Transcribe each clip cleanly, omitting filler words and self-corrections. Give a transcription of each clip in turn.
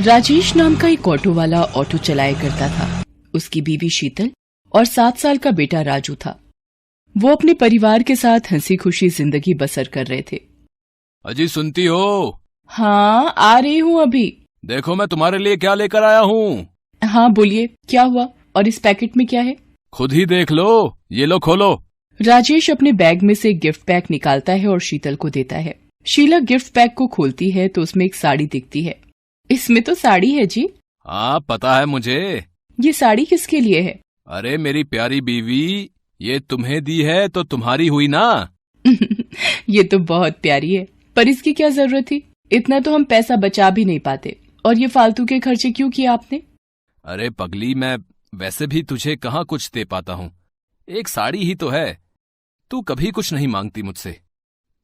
राजेश नाम का एक ऑटो वाला ऑटो चलाया करता था। उसकी बीवी शीतल और 7 साल का बेटा राजू था। वो अपने परिवार के साथ हंसी खुशी जिंदगी बसर कर रहे थे। अजी सुनती हो? हाँ, आ रही हूँ अभी। देखो मैं तुम्हारे लिए क्या लेकर आया हूँ। हाँ बोलिए, क्या हुआ? और इस पैकेट में क्या है? खुद ही देख लो, ये लो खोलो। राजेश अपने बैग में से गिफ्ट पैक निकालता है और शीतल को देता है। शीला गिफ्ट पैक को खोलती है तो उसमें एक साड़ी दिखती है। इसमें तो साड़ी है जी। हाँ पता है मुझे। ये साड़ी किसके लिए है? अरे मेरी प्यारी बीवी, ये तुम्हें दी है तो तुम्हारी हुई ना। ये तो बहुत प्यारी है, पर इसकी क्या जरूरत थी? इतना तो हम पैसा बचा भी नहीं पाते, और ये फालतू के खर्चे क्यों किए आपने? अरे पगली, मैं वैसे भी तुझे कहाँ कुछ दे पाता हूँ। एक साड़ी ही तो है। तू कभी कुछ नहीं मांगती मुझसे।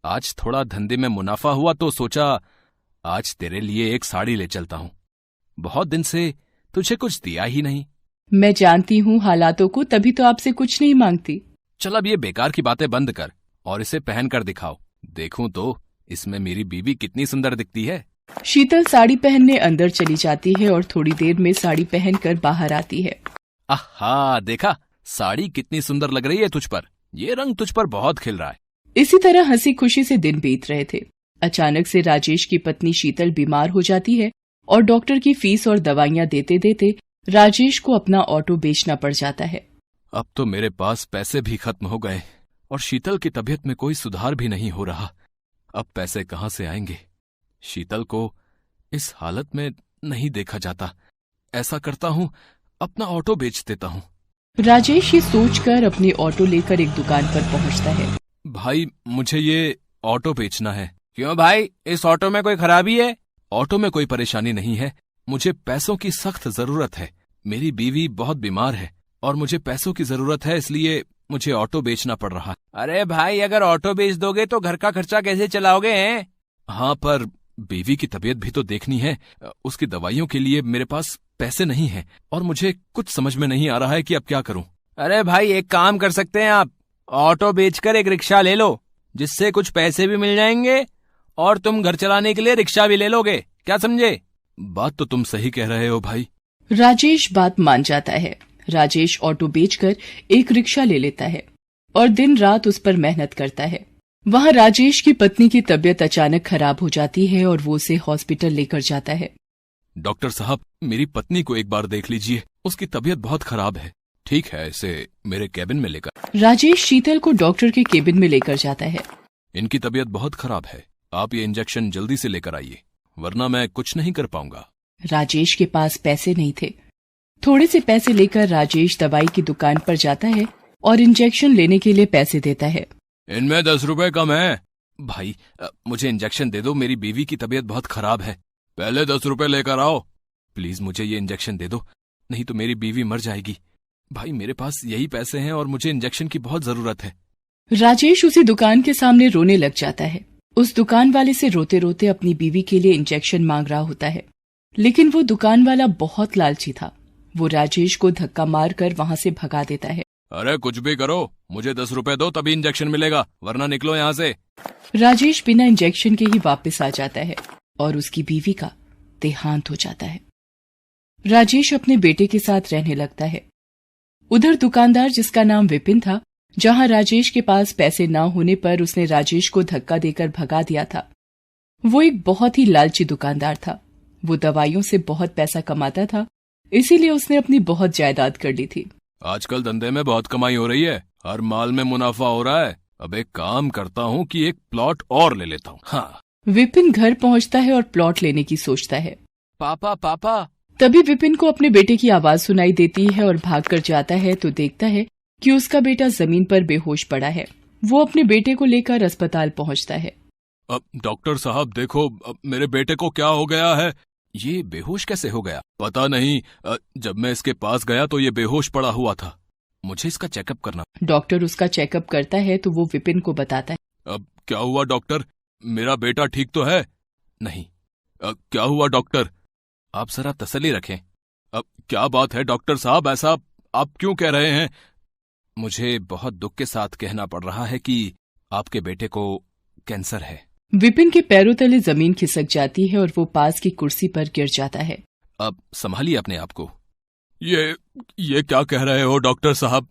आज थोड़ा धंधे में मुनाफा हुआ तो सोचा आज तेरे लिए एक साड़ी ले चलता हूँ। बहुत दिन से तुझे कुछ दिया ही नहीं। मैं जानती हूँ हालातों को, तभी तो आपसे कुछ नहीं मांगती। चल अब ये बेकार की बातें बंद कर और इसे पहन कर दिखाओ। देखूं तो इसमें मेरी बीवी कितनी सुंदर दिखती है। शीतल साड़ी पहनने अंदर चली जाती है और थोड़ी देर में साड़ी पहनकर बाहर आती है। आहा, देखा साड़ी कितनी सुंदर लग रही है तुझ पर। ये रंग तुझ पर बहुत खिल रहा है। इसी तरह हंसी खुशी से दिन बीत रहे थे। अचानक से राजेश की पत्नी शीतल बीमार हो जाती है और डॉक्टर की फीस और दवाइयां देते देते राजेश को अपना ऑटो बेचना पड़ जाता है। अब तो मेरे पास पैसे भी खत्म हो गए और शीतल की तबीयत में कोई सुधार भी नहीं हो रहा। अब पैसे कहाँ से आएंगे? शीतल को इस हालत में नहीं देखा जाता। ऐसा करता हूँ, अपना ऑटो बेच देता हूँ। राजेश ये सोचकर अपनी ऑटो लेकर एक दुकान पर पहुंचता है। भाई मुझे ये ऑटो बेचना है। क्यों भाई, इस ऑटो में कोई खराबी है? ऑटो में कोई परेशानी नहीं है। मुझे पैसों की सख्त जरूरत है। मेरी बीवी बहुत बीमार है और मुझे पैसों की जरूरत है, इसलिए मुझे ऑटो बेचना पड़ रहा है। अरे भाई, अगर ऑटो बेच दोगे तो घर का खर्चा कैसे चलाओगे हैं? हाँ, पर बीवी की तबीयत भी तो देखनी है। उसकी दवाइयों के लिए मेरे पास पैसे नहीं हैं और मुझे कुछ समझ में नहीं आ रहा है कि अब क्या करूं। अरे भाई, एक काम कर सकते हैं आप। ऑटो बेचकर एक रिक्शा ले लो, जिससे कुछ पैसे भी मिल जाएंगे और तुम घर चलाने के लिए रिक्शा भी ले लोगे। क्या समझे? बात तो तुम सही कह रहे हो भाई। राजेश बात मान जाता है। राजेश ऑटो बेचकर एक रिक्शा ले लेता है और दिन रात उस पर मेहनत करता है। वहाँ राजेश की पत्नी की तबीयत अचानक खराब हो जाती है और वो उसे हॉस्पिटल लेकर जाता है। डॉक्टर साहब, मेरी पत्नी को एक बार देख लीजिए, उसकी तबीयत बहुत खराब है। ठीक है, इसे मेरे केबिन में लेकर। राजेश शीतल को डॉक्टर के केबिन में लेकर जाता है। इनकी तबीयत बहुत खराब है, आप ये इंजेक्शन जल्दी से लेकर आइए, वरना मैं कुछ नहीं कर पाऊंगा। राजेश के पास पैसे नहीं थे। थोड़े से पैसे लेकर राजेश दवाई की दुकान पर जाता है और इंजेक्शन लेने के लिए पैसे देता है। इनमें 10 रुपए कम है। भाई मुझे इंजेक्शन दे दो, मेरी बीवी की तबीयत बहुत खराब है। पहले 10 रुपए लेकर आओ। प्लीज मुझे ये इंजेक्शन दे दो, नहीं तो मेरी बीवी मर जाएगी। भाई मेरे पास यही पैसे हैं और मुझे इंजेक्शन की बहुत जरूरत है। राजेश उसी दुकान के सामने रोने लग जाता है। उस दुकान वाले से रोते रोते अपनी बीवी के लिए इंजेक्शन मांग रहा होता है, लेकिन वो दुकान वाला बहुत लालची था। वो राजेश को धक्का मारकर वहाँ से भगा देता है। अरे कुछ भी करो, मुझे 10 रुपए दो तभी इंजेक्शन मिलेगा, वरना निकलो यहाँ से। राजेश बिना इंजेक्शन के ही वापस आ जाता है और उसकी बीवी का देहांत हो जाता है। राजेश अपने बेटे के साथ रहने लगता है। उधर दुकानदार, जिसका नाम विपिन था, जहां राजेश के पास पैसे न होने पर उसने राजेश को धक्का देकर भगा दिया था, वो एक बहुत ही लालची दुकानदार था। वो दवाइयों से बहुत पैसा कमाता था, इसीलिए उसने अपनी बहुत जायदाद कर ली थी। आजकल धंधे में बहुत कमाई हो रही है, हर माल में मुनाफा हो रहा है। अब एक काम करता हूँ कि एक प्लॉट और ले लेता हूँ। हाँ। विपिन घर पहुँचता है और प्लॉट लेने की सोचता है। पापा पापा। तभी विपिन को अपने बेटे की आवाज सुनाई देती है और भागकर जाता है तो देखता है कि उसका बेटा जमीन पर बेहोश पड़ा है। वो अपने बेटे को लेकर अस्पताल पहुँचता है। अब डॉक्टर साहब देखो, अब मेरे बेटे को क्या हो गया है? ये बेहोश कैसे हो गया? पता नहीं, जब मैं इसके पास गया तो ये बेहोश पड़ा हुआ था। मुझे इसका चेकअप करना। डॉक्टर उसका चेकअप करता है तो वो विपिन को बताता है। अब क्या हुआ डॉक्टर? मेरा बेटा ठीक तो है? नहीं। क्या हुआ डॉक्टर? आप जरा तसल्ली रखें। अब क्या बात है डॉक्टर साहब, ऐसा आप क्यों कह रहे हैं? मुझे बहुत दुख के साथ कहना पड़ रहा है कि आपके बेटे को कैंसर है। विपिन के पैरों तले जमीन खिसक जाती है और वो पास की कुर्सी पर गिर जाता है। अब संभालिए अपने आप को। ये क्या कह रहे हो डॉक्टर साहब?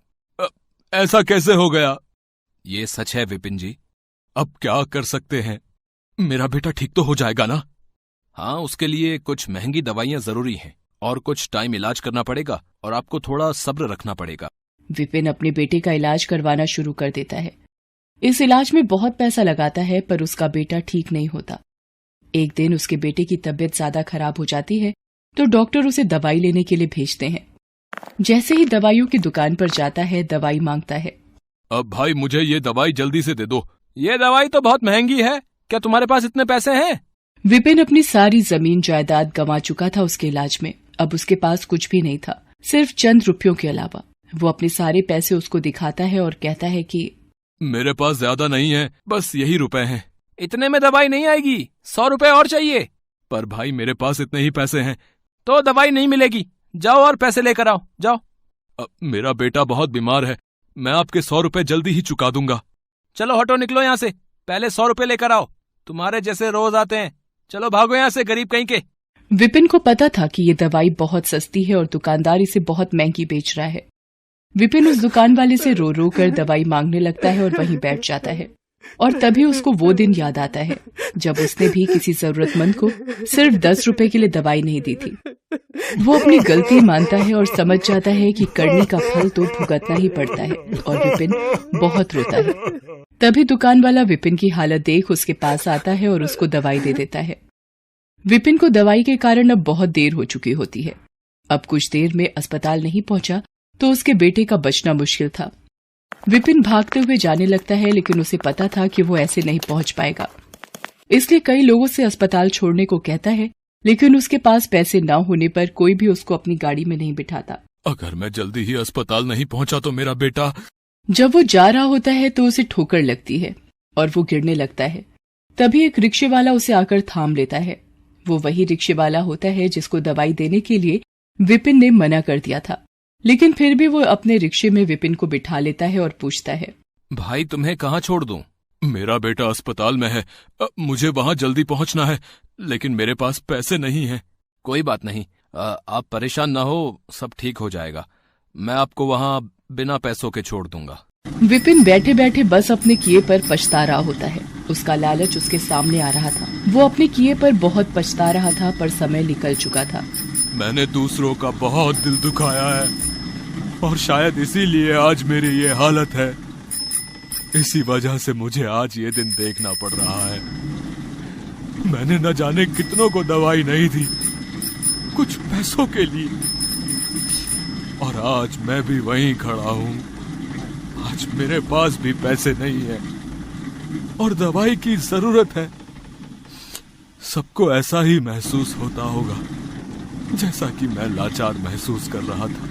ऐसा कैसे हो गया? ये सच है विपिन जी। अब क्या कर सकते हैं? मेरा बेटा ठीक तो हो जाएगा ना? हाँ, उसके लिए कुछ महंगी दवाइयां जरूरी हैं और कुछ टाइम इलाज करना पड़ेगा और आपको थोड़ा सब्र रखना पड़ेगा। विपिन अपने बेटे का इलाज करवाना शुरू कर देता है। इस इलाज में बहुत पैसा लगाता है पर उसका बेटा ठीक नहीं होता। एक दिन उसके बेटे की तबीयत ज्यादा खराब हो जाती है तो डॉक्टर उसे दवाई लेने के लिए भेजते हैं। जैसे ही दवाइयों की दुकान पर जाता है, दवाई मांगता है। अब भाई मुझे ये दवाई जल्दी से दे दो। ये दवाई तो बहुत महंगी है, क्या तुम्हारे पास इतने पैसे हैं? विपिन अपनी सारी जमीन जायदाद गंवा चुका था उसके इलाज में। अब उसके पास कुछ भी नहीं था, सिर्फ चंद रुपयों के अलावा। वो अपने सारे पैसे उसको दिखाता है और कहता है कि मेरे पास ज्यादा नहीं है, बस यही रुपए हैं। इतने में दवाई नहीं आएगी, 100 रुपए और चाहिए। पर भाई मेरे पास इतने ही पैसे हैं। तो दवाई नहीं मिलेगी, जाओ और पैसे लेकर आओ, जाओ। मेरा बेटा बहुत बीमार है, मैं आपके 100 रुपए जल्दी ही चुका दूंगा। चलो हटो, निकलो यहाँ से, पहले 100 रुपए लेकर आओ। तुम्हारे जैसे रोज आते हैं, चलो भागो यहाँ से, गरीब कहीं के। विपिन को पता था कि ये दवाई बहुत सस्ती है और दुकानदार इसे बहुत महंगी बेच रहा है। विपिन उस दुकान वाले से रो रो कर दवाई मांगने लगता है और वहीं बैठ जाता है। और तभी उसको वो दिन याद आता है जब उसने भी किसी जरूरतमंद को सिर्फ 10 रुपए के लिए दवाई नहीं दी थी। वो अपनी गलती मानता है और समझ जाता है कि करने का फल तो भुगतना ही पड़ता है और विपिन बहुत रोता है। तभी दुकान वाला विपिन की हालत देख उसके पास आता है और उसको दवाई दे देता है। विपिन को दवाई के कारण अब बहुत देर हो चुकी होती है। अब कुछ देर में अस्पताल नहीं पहुंचा तो उसके बेटे का बचना मुश्किल था। विपिन भागते हुए जाने लगता है, लेकिन उसे पता था कि वो ऐसे नहीं पहुंच पाएगा, इसलिए कई लोगों से अस्पताल छोड़ने को कहता है, लेकिन उसके पास पैसे न होने पर कोई भी उसको अपनी गाड़ी में नहीं बिठाता। अगर मैं जल्दी ही अस्पताल नहीं पहुंचा तो मेरा बेटा। जब वो जा रहा होता है तो उसे ठोकर लगती है और वो गिरने लगता है। तभी एक रिक्शे वाला उसे आकर थाम लेता है। वो वही रिक्शे वाला होता है जिसको दवाई देने के लिए विपिन ने मना कर दिया था, लेकिन फिर भी वो अपने रिक्शे में विपिन को बिठा लेता है और पूछता है, भाई तुम्हें कहाँ छोड़ दूं? मेरा बेटा अस्पताल में है, मुझे वहाँ जल्दी पहुँचना है, लेकिन मेरे पास पैसे नहीं हैं। कोई बात नहीं, आप परेशान ना हो, सब ठीक हो जाएगा। मैं आपको वहाँ बिना पैसों के छोड़ दूंगा। विपिन बैठे बैठे बस अपने किए पर पछता रहा होता है। उसका लालच उसके सामने आ रहा था। वो अपने किए पर बहुत पछता रहा था, पर समय निकल चुका था। मैंने दूसरों का बहुत दिल दुखाया है और शायद इसीलिए आज मेरी ये हालत है। इसी वजह से मुझे आज ये दिन देखना पड़ रहा है। मैंने न जाने कितनों को दवाई नहीं दी, कुछ पैसों के लिए, और आज मैं भी वहीं खड़ा हूँ। आज मेरे पास भी पैसे नहीं है और दवाई की जरूरत है। सबको ऐसा ही महसूस होता होगा जैसा कि मैं लाचार महसूस कर रहा था।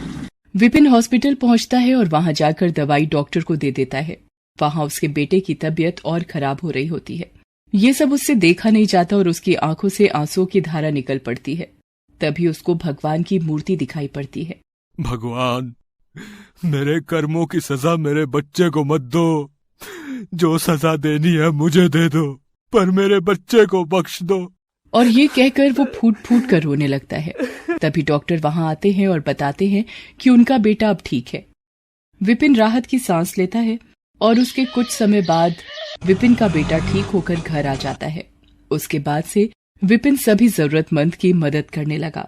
विपिन हॉस्पिटल पहुंचता है और वहां जाकर दवाई डॉक्टर को दे देता है। वहां उसके बेटे की तबीयत और खराब हो रही होती है। ये सब उससे देखा नहीं जाता और उसकी आंखों से आंसुओं की धारा निकल पड़ती है। तभी उसको भगवान की मूर्ति दिखाई पड़ती है। भगवान, मेरे कर्मों की सजा मेरे बच्चे को मत दो। जो सजा देनी है मुझे दे दो, पर मेरे बच्चे को बख्श दो। और ये कहकर वो फूट फूट कर रोने लगता है। तभी डॉक्टर वहां आते हैं और बताते हैं कि उनका बेटा अब ठीक है। विपिन राहत की सांस लेता है और उसके कुछ समय बाद विपिन का बेटा ठीक होकर घर आ जाता है। उसके बाद से विपिन सभी जरूरतमंद की मदद करने लगा।